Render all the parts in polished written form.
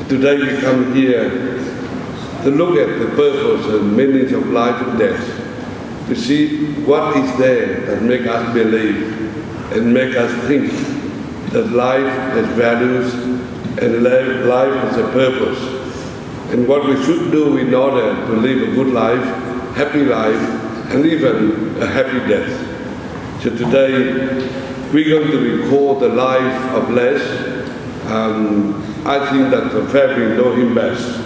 Today we come here to look at the purpose and meaning of life and death, to see what is there that make us believe and make us think that life has values and life has a purpose, and what we should do in order to live a good life, happy life, and even a happy death. So today we're going to record the life of Les. I think that the family know him best.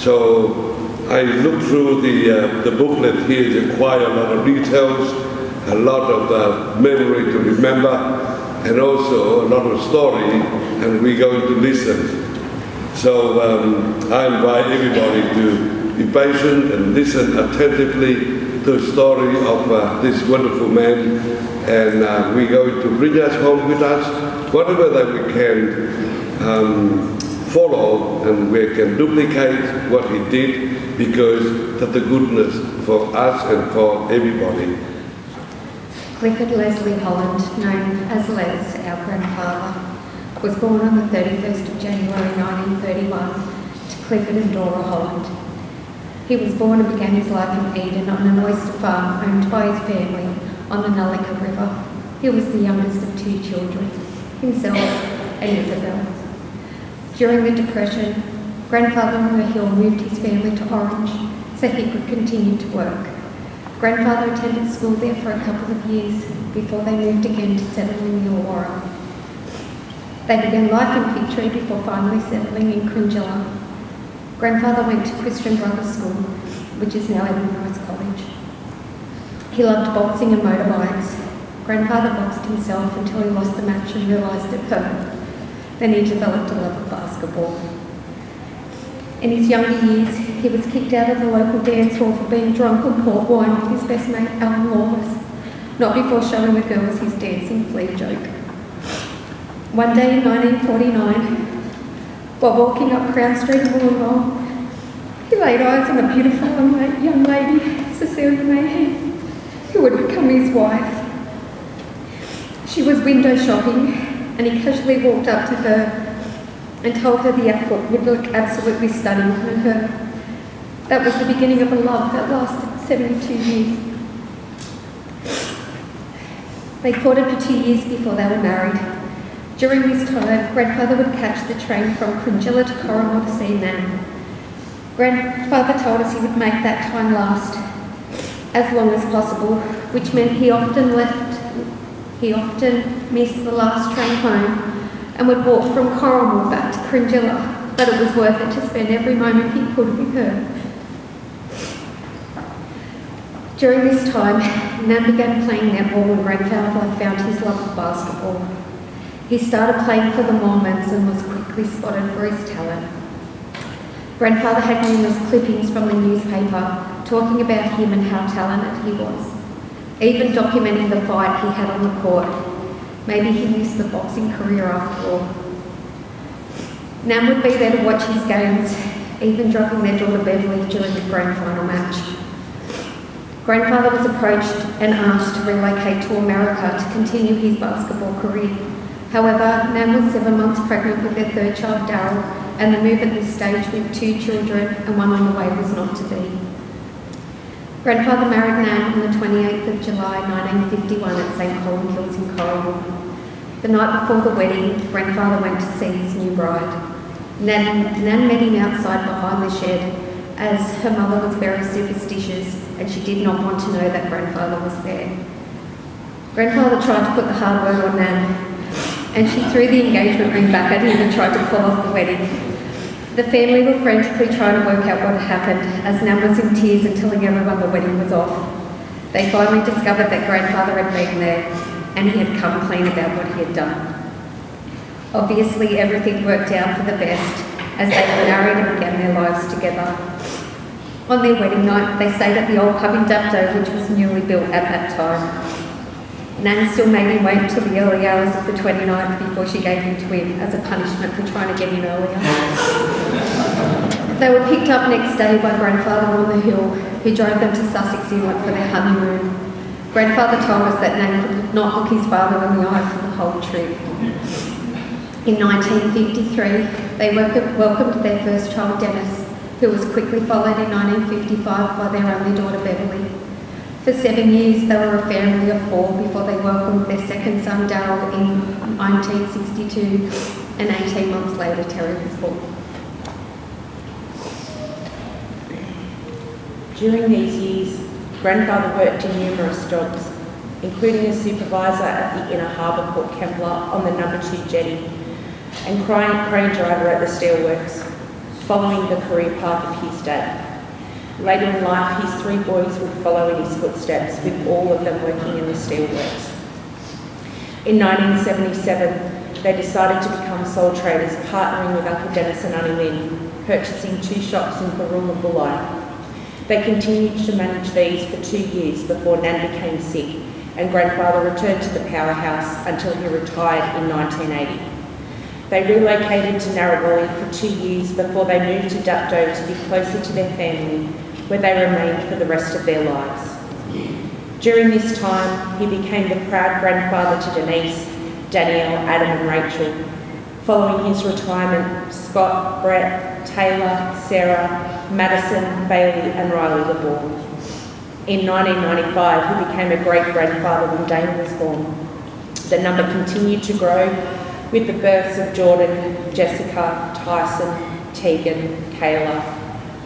So I looked through the booklet here. There's quite a lot of details, a lot of memory to remember, and also a lot of story, and we're going to listen. So I invite everybody to be patient and listen attentively to the story of this wonderful man, and we're going to bring us home with us, whatever that we can follow, and we can duplicate what he did, because of the goodness for us and for everybody. Clifford Leslie Holland, known as Les, our grandfather, was born on the 31st of January 1931 to Clifford and Dora Holland. He was born and began his life in Eden on an oyster farm owned by his family on the Nullika River. He was the youngest of two children, himself and Isabel. During the Depression, Grandfather Hill moved his family to Orange so he could continue to work. Grandfather attended school there for a couple of years before they moved again to settle in the Illawarra. They began life in Fig Tree before finally settling in Cringilla. Grandfather went to Christian Brothers School, which is now Edenrise College. He loved boxing and motorbikes. Grandfather boxed himself until he lost the match and realised it hurt. Then he developed a love of basketball. In his younger years, he was kicked out of the local dance hall for being drunk on port wine with his best mate, Alan Lawless, not before showing the girls his dancing flea joke. One day in 1949, while walking up Crown Street in Wollongong, he laid eyes on a beautiful young lady, Cecilia Mayhew, who would become his wife. She was window shopping, and he casually walked up to her and told her the outfit would look absolutely stunning on her. That was the beginning of a love that lasted 72 years. They courted for 2 years before they were married. During this time, Grandfather would catch the train from Cringilla to Corrimal to see Nan. Grandfather told us he would make that time last as long as possible, which meant he often missed the last train home and would walk from Corrimal back to Cringilla, but it was worth it to spend every moment he could with her. During this time, Nan began playing netball and Grandfather found his love of basketball. He started playing for the Mormons and was quickly spotted for his talent. Grandfather had numerous clippings from the newspaper talking about him and how talented he was, even documenting the fight he had on the court. Maybe he missed the boxing career after all. Nan would be there to watch his games, even drugging their daughter Beverly during the grand final match. Grandfather was approached and asked to relocate to America to continue his basketball career. However, Nan was 7 months pregnant with their third child, Daryl, and the move at this stage with 2 children and one on the way was not to be. Grandfather married Nan on the 28th of July 1951 at St. Colin Hills in Corrimal. The night before the wedding, Grandfather went to see his new bride. Nan met him outside behind the shed, as her mother was very superstitious and she did not want to know that Grandfather was there. Grandfather tried to put the hard word on Nan, and she threw the engagement ring back at him and tried to call off the wedding. The family were frantically trying to work out what had happened, as Nan was in tears and telling everyone the wedding was off. They finally discovered that grandfather had been there, and he had come clean about what he had done. Obviously, everything worked out for the best, as they were married and began their lives together. On their wedding night, they stayed at the old pub in Dapto, which was newly built at that time. Nan still made him wait until the early hours of the 29th before she gave him to him as a punishment for trying to get in earlier. They were picked up next day by grandfather on the hill, who drove them to Sussex Inlet for their honeymoon. Grandfather told us that Nan could not look his father in the eye for the whole trip. In 1953, they welcomed their first child, Dennis, who was quickly followed in 1955 by their only daughter, Beverly. For 7 years, they were a family of 4 before they welcomed their second son, Darryl, in 1962, and 18 months later, Terry was born. During these years, grandfather worked in numerous jobs, including as supervisor at the Inner Harbour Port Kembla on the No. 2 jetty and crane driver at the steelworks, following the career path of his dad. Later in life, his 3 boys would follow in his footsteps, with all of them working in the steelworks. In 1977, they decided to become sole traders, partnering with Uncle Dennis and Auntie Lynn, purchasing 2 shops in Barul and Bulli. They continued to manage these for 2 years before Nan became sick, and grandfather returned to the powerhouse until he retired in 1980. They relocated to Narrawali for 2 years before they moved to Dapto to be closer to their family, where they remained for the rest of their lives. During this time, he became the proud grandfather to Denise, Danielle, Adam and Rachel. Following his retirement, Scott, Brett, Taylor, Sarah, Madison, Bailey and Riley were born. In 1995, he became a great-grandfather when Dane was born. The number continued to grow with the births of Jordan, Jessica, Tyson, Tegan, Kayla,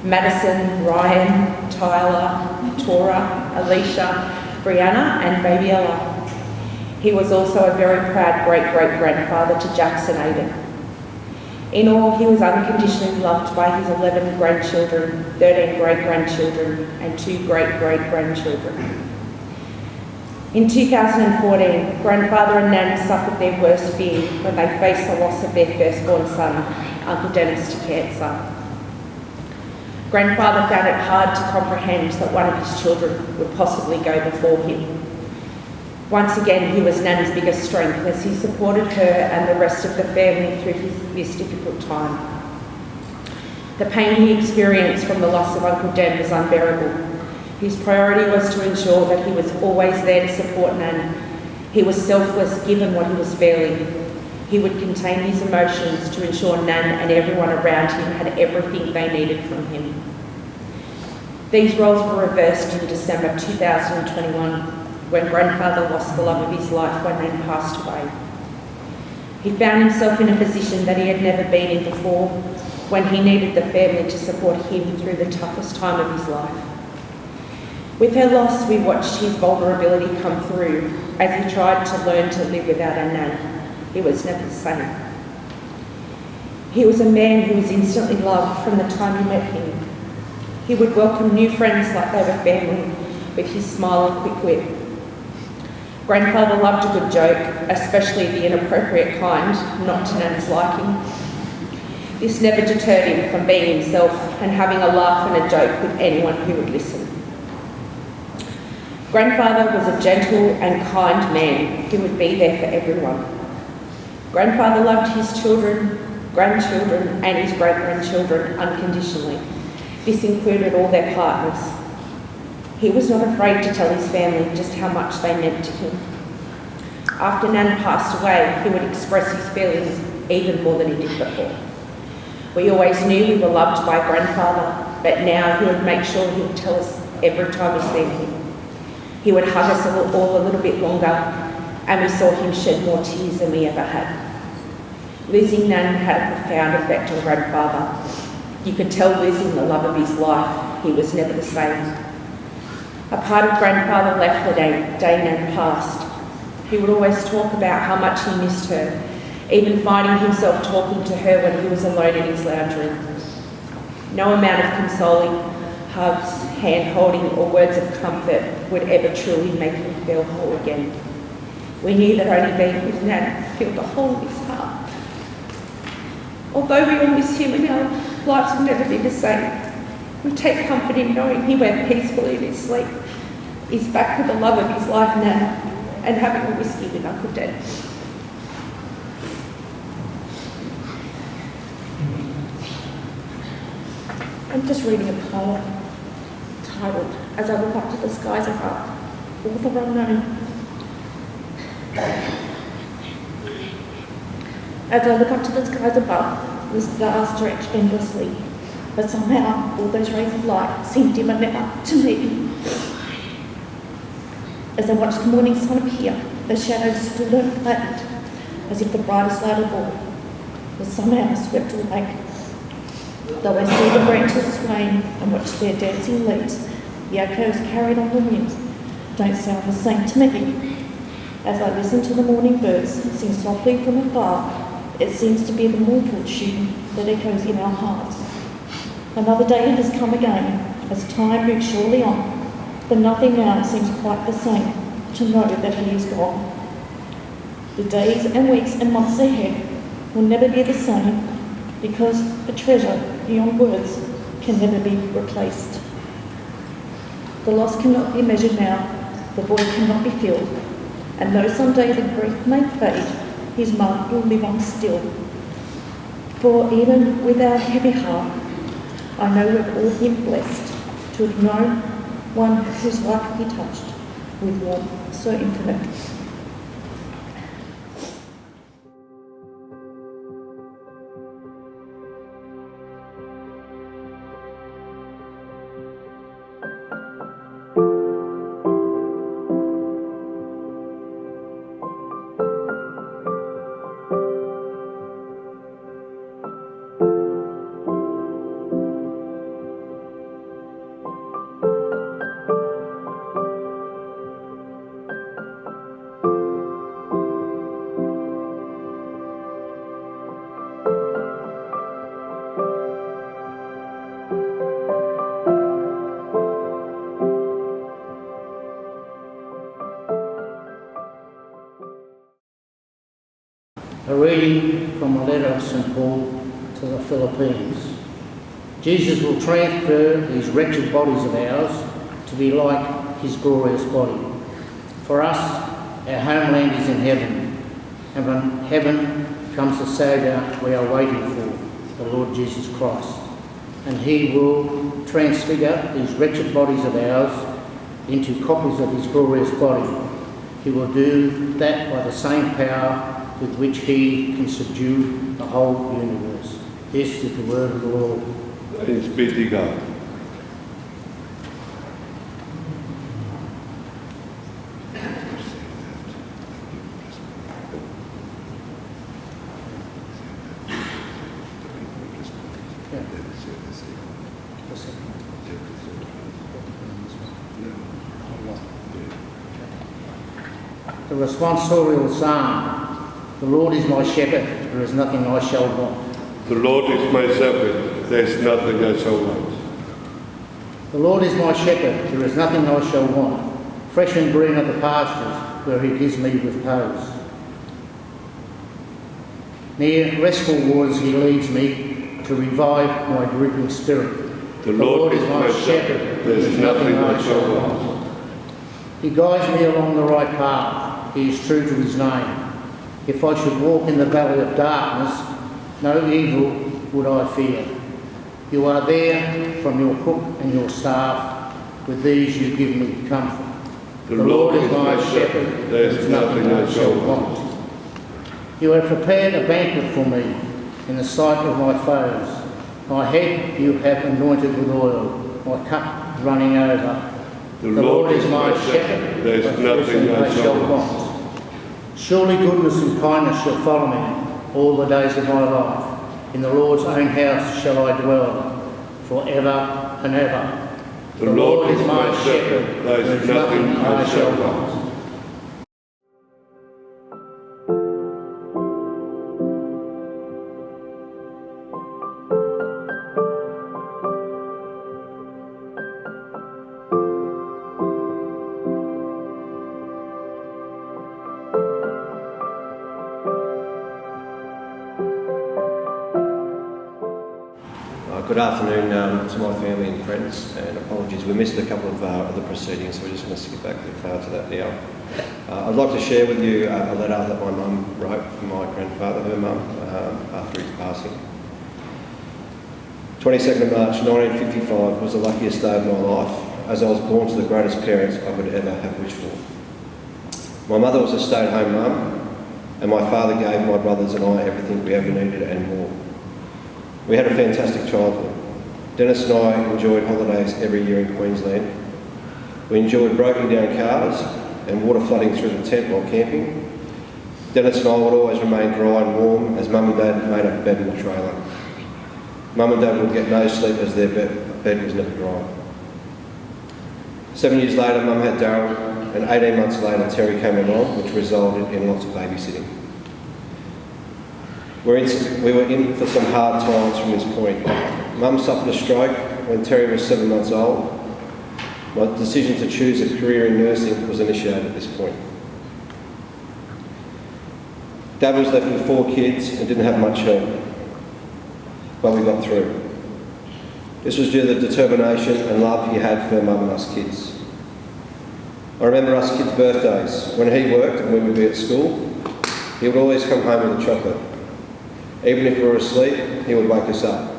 Madison, Ryan, Tyler, Tora, Alicia, Brianna and baby Ella. He was also a very proud great-great-grandfather to Jackson Aiden. In all, he was unconditionally loved by his 11 grandchildren, 13 great-grandchildren and 2 great-great-grandchildren. In 2014, grandfather and Nan suffered their worst fear when they faced the loss of their firstborn son, Uncle Dennis, to cancer. Grandfather found it hard to comprehend that one of his children would possibly go before him. Once again, he was Nan's biggest strength as he supported her and the rest of the family through this difficult time. The pain he experienced from the loss of Uncle Den was unbearable. His priority was to ensure that he was always there to support Nan. He was selfless given what he was feeling. He would contain his emotions to ensure Nan and everyone around him had everything they needed from him. These roles were reversed in December 2021 when grandfather lost the love of his life when Nan passed away. He found himself in a position that he had never been in before when he needed the family to support him through the toughest time of his life. With her loss, we watched his vulnerability come through as he tried to learn to live without a Nan. He was never the same. He was a man who was instantly loved from the time you met him. He would welcome new friends like they were family with his smile and quick wit. Grandfather loved a good joke, especially the inappropriate kind, not to Nan's liking. This never deterred him from being himself and having a laugh and a joke with anyone who would listen. Grandfather was a gentle and kind man who would be there for everyone. Grandfather loved his children, grandchildren and his great-grandchildren unconditionally. This included all their partners. He was not afraid to tell his family just how much they meant to him. After Nan passed away, he would express his feelings even more than he did before. We always knew we were loved by grandfather, but now he would make sure he would tell us every time we seen him. He would hug us all a little bit longer, and we saw him shed more tears than we ever had. Losing Nan had a profound effect on grandfather. You could tell losing the love of his life, he was never the same. A part of grandfather left the day Nan passed. He would always talk about how much he missed her even finding himself talking to her when he was alone in his lounge room. No amount of consoling, hugs, hand-holding or words of comfort would ever truly make him feel whole again. We knew that only being with Nan filled the hole in his heart. Although we all miss him and our lives will never be the same, we take comfort in knowing he went peacefully in his sleep. He's back with the love of his life now and having a whiskey with Uncle Dad. I'm just reading a poem titled, As I Look Up to the Skies Above, author unknown. As I look up to the skies above, the stars stretch endlessly, but somehow all those rays of light seem dimmer now to me. As I watch the morning sun appear, the shadows stood and flattened, as if the brightest light of all was somehow swept away. Though I see the branches swaying and watch their dancing leaves, the echoes carried on the wind don't sound the same to me. As I listen to the morning birds sing softly from afar, it seems to be the mournful tune that echoes in our hearts. Another day has come again, as time moves surely on, but nothing now seems quite the same to know that he is gone. The days and weeks and months ahead will never be the same, because a treasure beyond words can never be replaced. The loss cannot be measured now, the void cannot be filled, and though someday the grief may fade, his mark will live on still. For even with our heavy heart, I know we've all been blessed to have known one whose life he touched with warmth so infinite. A reading from a letter of St. Paul to the Philippines. Jesus will transfer these wretched bodies of ours to be like his glorious body. For us, our homeland is in heaven, and from heaven comes the Saviour we are waiting for, the Lord Jesus Christ. And he will transfigure these wretched bodies of ours into copies of his glorious body. He will do that by the same power with which he can subdue the whole universe. This is the word of the Lord. Thanks be to God. The responsorial psalm. The Lord is my shepherd, there is nothing I shall want. The Lord is my shepherd, there is nothing I shall want. The Lord is my shepherd, there is nothing I shall want. Fresh and green are the pastures, where he gives me repose. Near restful waters he leads me, to revive my drooping spirit. The Lord is my shepherd, there is nothing I shall want. He guides me along the right path, he is true to his name. If I should walk in the valley of darkness, no evil would I fear. You are there from your crook and your staff. With these you give me comfort. The Lord is my shepherd, there is nothing I shall want. You have prepared a banquet for me in the sight of my foes. My head you have anointed with oil, my cup is running over. The Lord is my shepherd, there is nothing I shall want. Surely goodness and kindness shall follow me all the days of my life. In the Lord's own house shall I dwell forever and ever. The Lord is my shepherd, there is nothing I shall want. Good afternoon to my family and friends, and apologies, we missed a couple of the proceedings, so we're just going to skip back to that now. I'd like to share with you a letter that my mum wrote from my grandfather, her mum, after his passing. 22nd of March 1955 was the luckiest day of my life, as I was born to the greatest parents I could ever have wished for. My mother was a stay-at-home mum, and my father gave my brothers and I everything we ever needed and more. We had a fantastic childhood. Dennis and I enjoyed holidays every year in Queensland. We enjoyed broken down cars and water flooding through the tent while camping. Dennis and I would always remain dry and warm as Mum and Dad made up a bed in the trailer. Mum and Dad would get no sleep as their bed was never dry. 7 years later, Mum had Darryl, and 18 months later, Terry came along, which resulted in lots of babysitting. We were in for some hard times from this point. Mum suffered a stroke when Terry was 7 months old. My decision to choose a career in nursing was initiated at this point. Dad was left with 4 kids and didn't have much help, but we got through. This was due to the determination and love he had for Mum and us kids. I remember us kids' birthdays. When he worked and we would be at school, he would always come home with a chocolate. Even if we were asleep, he would wake us up.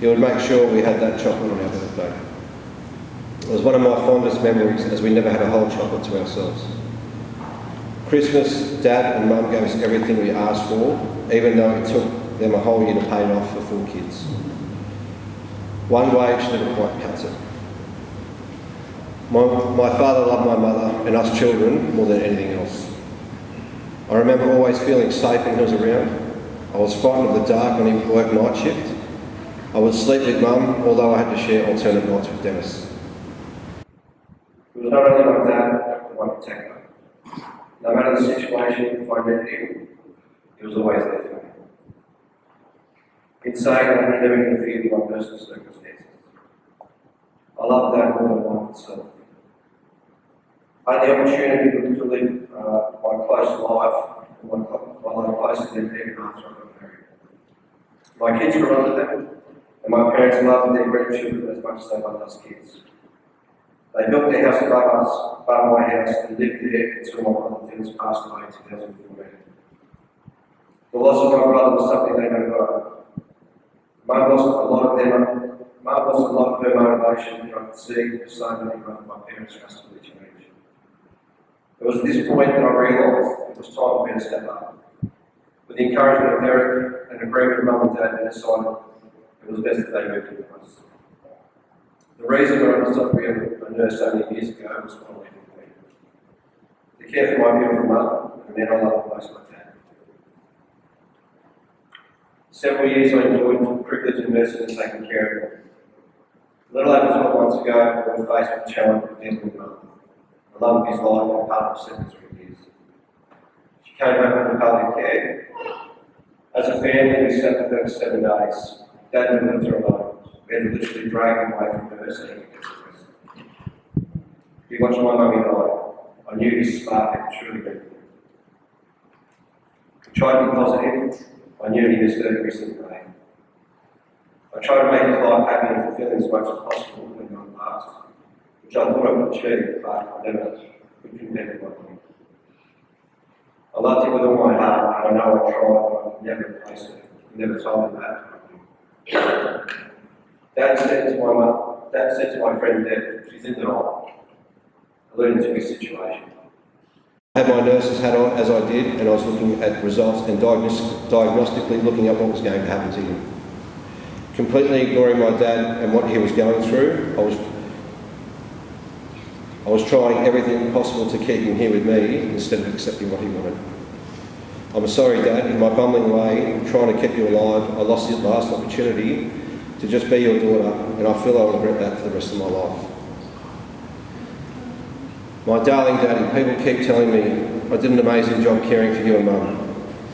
He would make sure we had that chocolate on our birthday. It was one of my fondest memories, as we never had a whole chocolate to ourselves. Christmas, Dad and Mum gave us everything we asked for, even though it took them a whole year to pay it off for 4 kids. One wage never quite cuts it. My father loved my mother and us children more than anything else. I remember always feeling safe when he was around. I was frightened of the dark when he worked night shift. I would sleep with Mum, although I had to share alternate nights with Dennis. He was not only my dad, but my protector. No matter the situation, if I met him, he was always there for me. In saying that, he never interfered with my personal circumstances. I loved Dad more than life itself. I had the opportunity to live my close life, my life close to them even after I got married. My kids grew up with them, and my parents loved their grandchildren as much as they loved us kids. They built their house above my house, and lived there until my brother Dennis passed away in 2014. The loss of my brother was something they never got over. Mum lost a lot of her motivation, and I could see so many of my parents drastically change. It was at this point that I realised it was time for me to step up. With the encouragement of Derek and agreement of Mum and Dad, we decided it was best that they moved in with us. The reason I decided to be a nurse so many years ago was quality for me. To care for my beautiful mum, and then I loved most my dad. Several years I enjoyed the privilege of nursing and taking care of him. A little over 12 months ago, I was faced with the challenge of dealing with Mum. The love of his life and part of 73 years. She came home under palliative care. As a family, we sat with her for 7 days. Dad never left her alone. We had to literally drag him away from her so he could get some rest. He watched my mummy die. I knew his spark had truly been. I tried to be positive. I knew he deserved every single day. I tried to make his life happy and fulfilling as much as possible when Mum passed, which I thought I would achieve, but I never could compare with my mum. I loved him with all my heart, and I know I tried, but I could never replace her. He never told me that. Dad said to my friend Deb, she's in denial, alluding to his situation. I had my nurse's hat on as I did, and I was looking at results and diagnostically looking at what was going to happen to him. Completely ignoring my dad and what he was going through, I was trying everything possible to keep him here with me instead of accepting what he wanted. I'm sorry, Dad, in my bumbling way, trying to keep you alive, I lost the last opportunity to just be your daughter, and I feel I'll regret that for the rest of my life. My darling Daddy, people keep telling me I did an amazing job caring for you and Mum,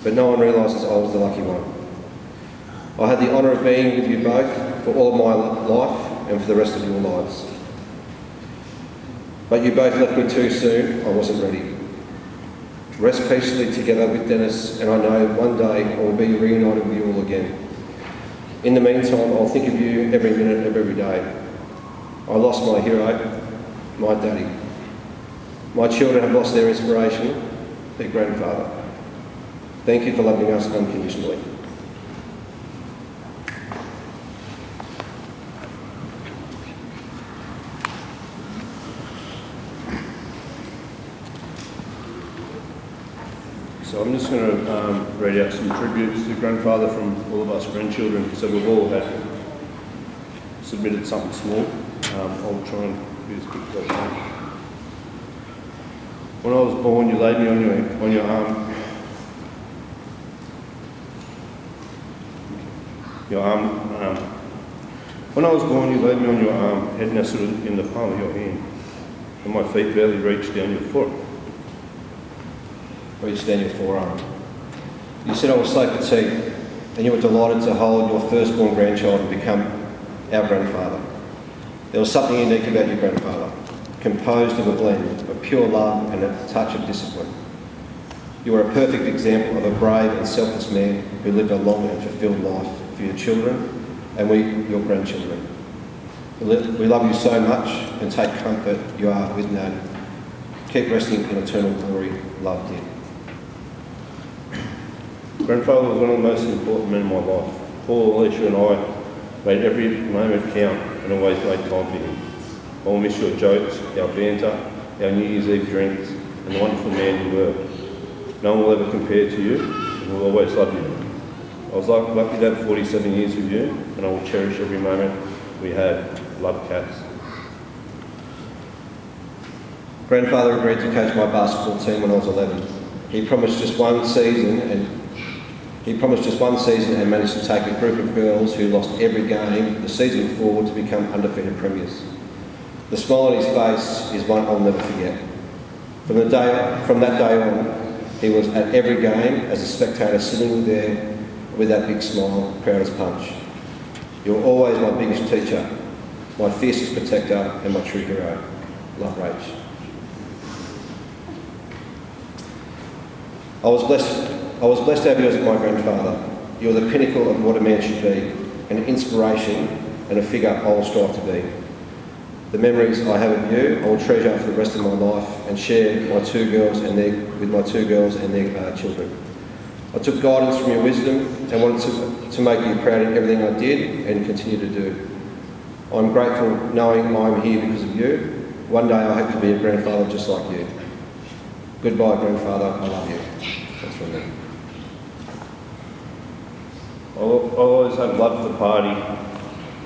but no one realises I was the lucky one. I had the honour of being with you both for all of my life and for the rest of your lives. But you both left me too soon. I wasn't ready. Rest peacefully together with Dennis, and I know one day I will be reunited with you all again. In the meantime, I'll think of you every minute of every day. I lost my hero, my daddy. My children have lost their inspiration, their grandfather. Thank you for loving us unconditionally. So I'm just going to read out some tributes to grandfather from all of us grandchildren. So we've all had submitted something small. I'll try and be as quick as I can. When I was born, you laid me on your arm. When I was born, you laid me on your arm, head nestled in the palm of your hand, and my feet barely reached down your foot. Reached down your forearm. You said I was so petite, and you were delighted to hold your firstborn grandchild and become our grandfather. There was something unique about your grandfather, composed of a blend of pure love and a touch of discipline. You were a perfect example of a brave and selfless man who lived a long and fulfilled life for your children and we, your grandchildren. We love you so much and take comfort you are with Nad. Keep resting in eternal glory, loved dear. Grandfather was one of the most important men in my life. Paul, Alicia and I made every moment count and always made time for him. I will miss your jokes, our banter, our New Year's Eve drinks, and the wonderful man you were. No one will ever compare to you, and will always love you. I was lucky to have 47 years with you, and I will cherish every moment we had. Love, Cats. Grandfather agreed to coach my basketball team when I was 11. He promised just one season and managed to take a group of girls who lost every game the season before to become undefeated premiers. The smile on his face is one I'll never forget. From that day on, he was at every game as a spectator sitting there with that big smile, proud as punch. You were always my biggest teacher, my fiercest protector and my true hero. Love, Rach. I was blessed to have you as my grandfather. You are the pinnacle of what a man should be, an inspiration and a figure I will strive to be. The memories I have of you, I will treasure for the rest of my life and share with my two girls and their children. I took guidance from your wisdom and wanted to make you proud in everything I did and continue to do. I'm grateful knowing I'm here because of you. One day I hope to be a grandfather just like you. Goodbye, grandfather. I love you. That's from me. I always had love for Party.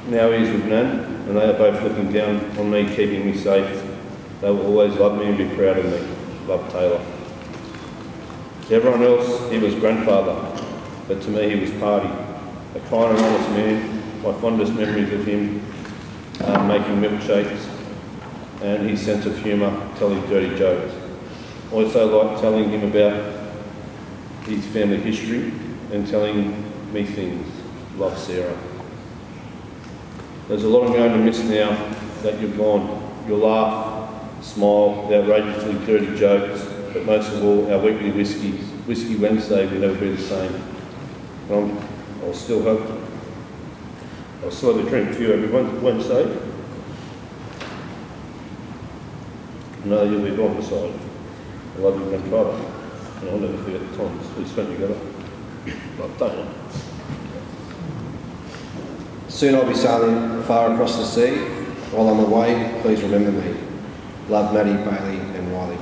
Now he's with Nan, and they are both looking down on me, keeping me safe. They will always love me and be proud of me. Love, Taylor. To everyone else, he was grandfather, but to me he was Party. A kind and honest man. My fondest memories of him making milkshakes and his sense of humour, telling dirty jokes. I also like telling him about his family history and telling me things. Love, Sarah. There's a lot I'm going to miss now that you're gone. Your laugh, smile, the outrageously dirty jokes, but most of all, our weekly whiskies. Whiskey Wednesday will never be the same. I'll still have a drink for you every Wednesday. I know you'll be gone beside. I love you, grandfather, and I'll never forget the times we spent together. Like that. Soon I'll be sailing far across the sea. While I'm away, please remember me. Love, Maddie, Bailey and Riley.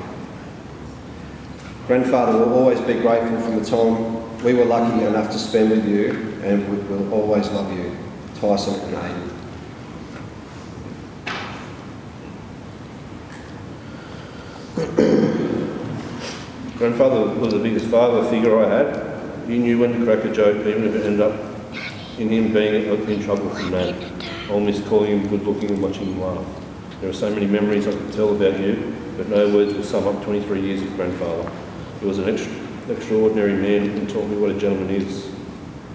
Grandfather will always be grateful for the time we were lucky enough to spend with you and we will always love you. Tyson and Aiden. Grandfather was the biggest father figure I had. He knew when to crack a joke, even if it ended up in him being in trouble from Nan. I'll miss calling him good looking and watching him laugh. There are so many memories I could tell about you, but no words will sum up 23 years of grandfather. He was an extraordinary man and taught me what a gentleman is.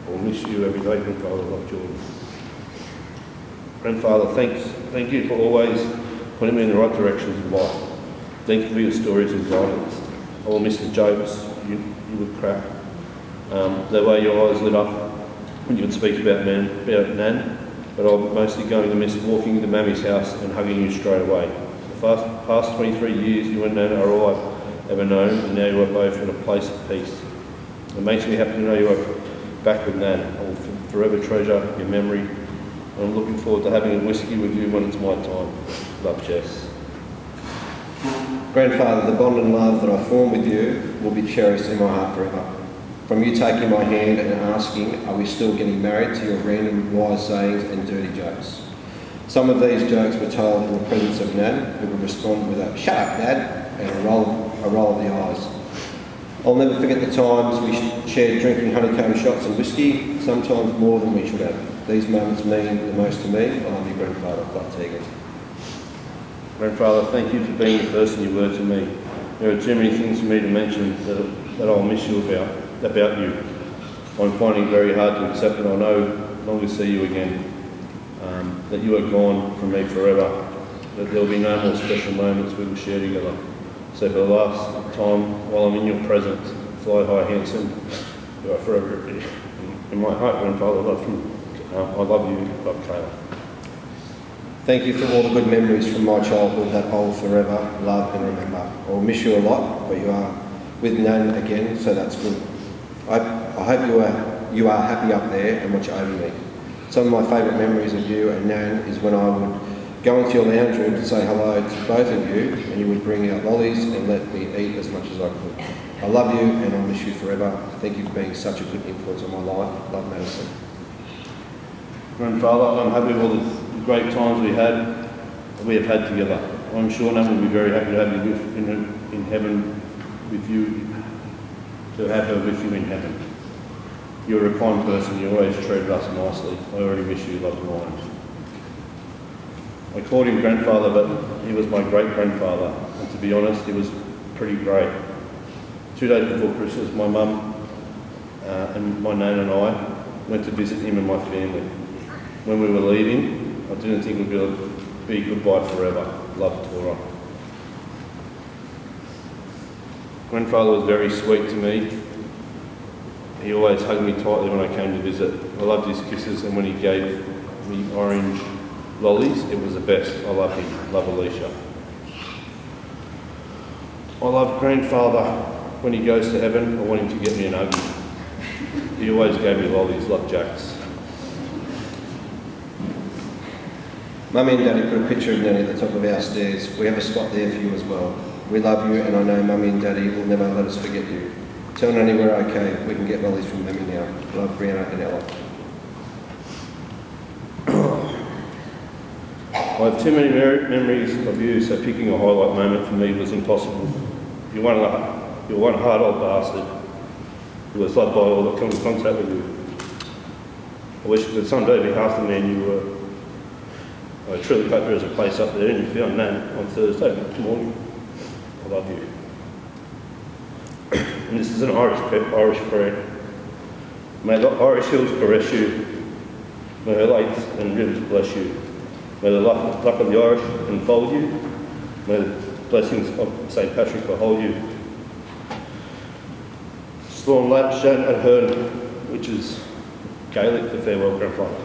I'll miss you every day, grandfather. Love, Jordan. Grandfather, thank you for always putting me in the right directions in life. Thank you for your stories and guidance. I will miss the jokes you would crack, the way your eyes lit up when you would speak about Nan, but I'm mostly going to miss walking into Mammy's house and hugging you straight away. The past 23 years, you and Nan are all I've ever known, and now you are both in a place of peace. It makes me happy to know you are back with Nan. I will forever treasure your memory, and I'm looking forward to having a whiskey with you when it's my time. Love, Jess. Grandfather, the bond and love that I form with you will be cherished in my heart forever. From you taking my hand and asking, are we still getting married, to your random wise sayings and dirty jokes. Some of these jokes were told in the presence of Nan, who would respond with a "shut up, Dad," and a roll of the eyes. I'll never forget the times we shared drinking honeycomb shots and whiskey, sometimes more than we should have. These moments mean the most to me. I love you, Grandfather. Club Tegan. Grandfather, thank you for being the person you were to me. There are too many things for me to mention that I'll miss you about you. I'm finding it very hard to accept that I'll no longer see you again, that you are gone from me forever, that there will be no more special moments we will share together. So for the last time, while I'm in your presence, fly high, handsome, you are forever in my heart, Grandfather. I love you, love Kayla. Thank you for all the good memories from my childhood that I'll forever love and remember. I'll miss you a lot, but you are with Nan again, so that's good. I hope you are happy up there and watch over me. Some of my favourite memories of you and Nan is when I would go into your lounge room to say hello to both of you, and you would bring out lollies and let me eat as much as I could. I love you and I'll miss you forever. Thank you for being such a good influence on my life. Love, Madison. Grandfather, I'm happy with all the great times we have had together. I'm sure Nan will be very happy to have you in heaven with you, to have her with you in heaven. You're a kind person, you always treated us nicely. I already wish you loved mine. I called him grandfather, but he was my great-grandfather, and to be honest, he was pretty great. 2 days before Christmas, my mum and my nan and I went to visit him and my family. When we were leaving, I didn't think it would be goodbye forever. Love, Tora. Grandfather was very sweet to me. He always hugged me tightly when I came to visit. I loved his kisses, and when he gave me orange lollies, it was the best. I love him. Love, Alicia. I love Grandfather. When he goes to heaven, I want him to get me an Uggie. He always gave me lollies. Love, Jax. Mummy and Daddy put a picture of Nanny at the top of our stairs. We have a spot there for you as well. We love you, and I know Mummy and Daddy will never let us forget you. Tell Nanny we're okay. We can get lollies from Mummy now. Love, Brianna and Ella. I have too many memories of you, so picking a highlight moment for me was impossible. You're one hard old bastard who was loved by all that come in contact with you. I wish you could someday be half the man you were. I truly hope there is a place up there, and you found Nan on Thursday morning. I love you. And this is an Irish prayer. May the Irish hills caress you. May her lakes and rivers bless you. May the luck of the Irish enfold you. May the blessings of St. Patrick behold you. Storm lap shan at Hern, which is Gaelic for farewell, Grandfather.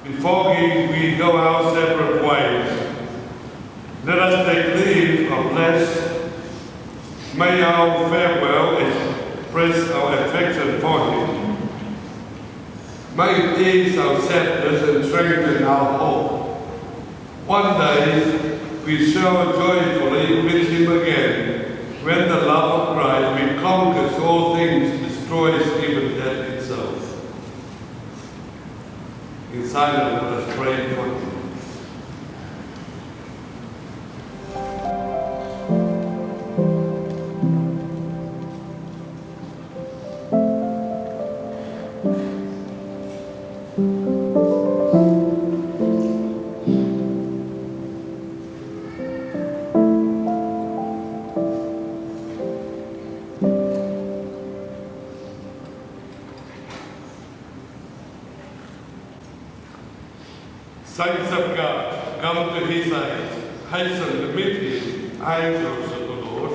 before we go our separate ways, let us take leave of Les. May our farewell express our affection for him. May it ease our sadness and strengthen our hope. One day we shall joyfully meet him again, when the love of Christ, which conquers all things, destroys even death itself. In silence, let us pray for him. Saints of God, come to his aid, hasten to meet him, angels of the Lord,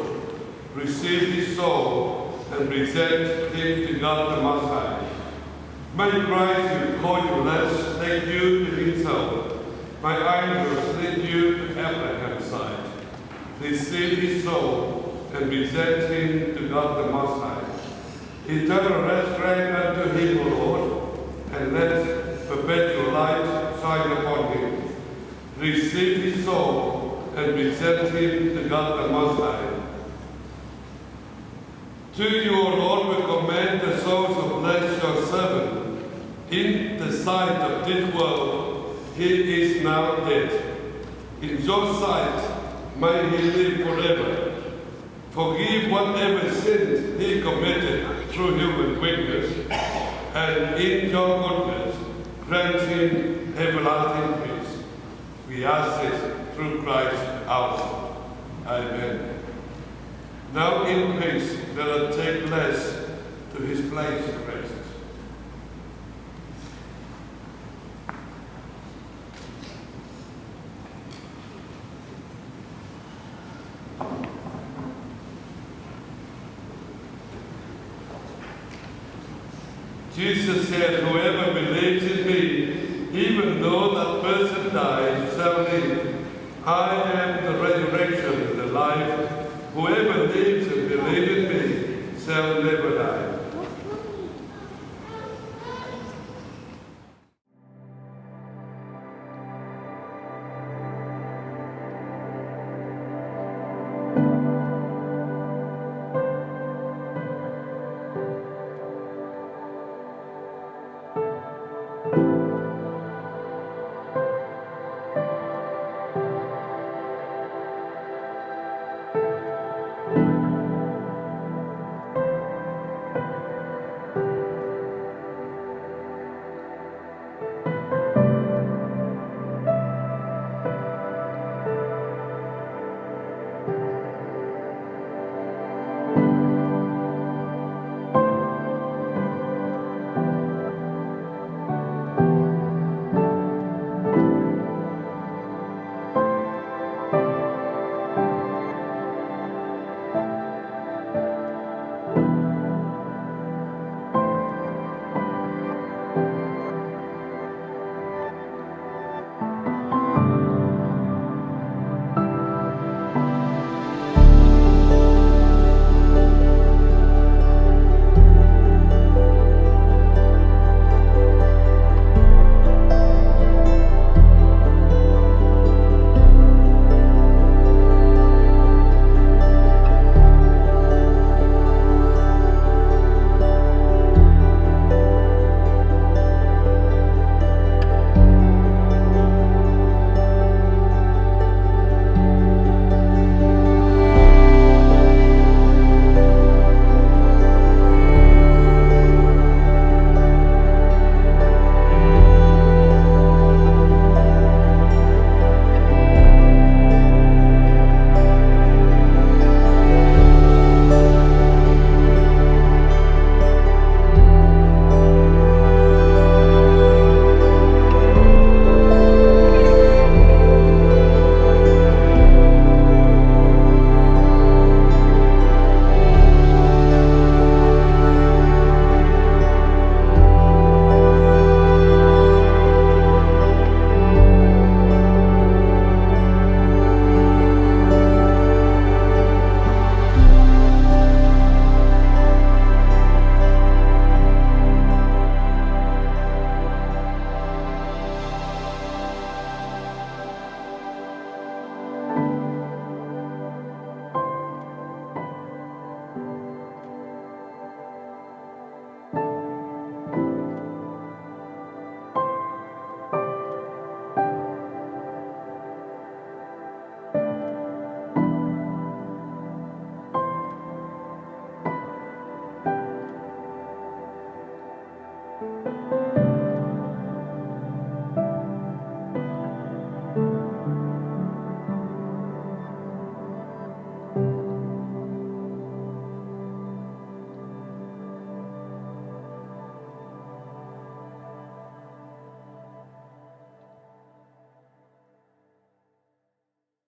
receive his soul and present him to God the Most High. May Christ, who called you less, take you to himself. May angels lead you to Abraham's side. Receive his soul and present him to God the Most High. Eternal rest grant unto him, O Lord, and let perpetual light shine upon him. Receive his soul and present him to God the Most High. To you, O Lord, we commend the souls of Les, your servant. In the sight of this world, he is now dead. In your sight, may he live forever. Forgive whatever sins he committed through human weakness, and in your goodness, grant him everlasting peace. We ask this through Christ our Lord. Amen. Now in peace, let us take Les to his place of rest. Jesus said, whoever believes in me, even though that person dies, shall live. I am the resurrection and the life. Whoever lives and believes in me shall never die.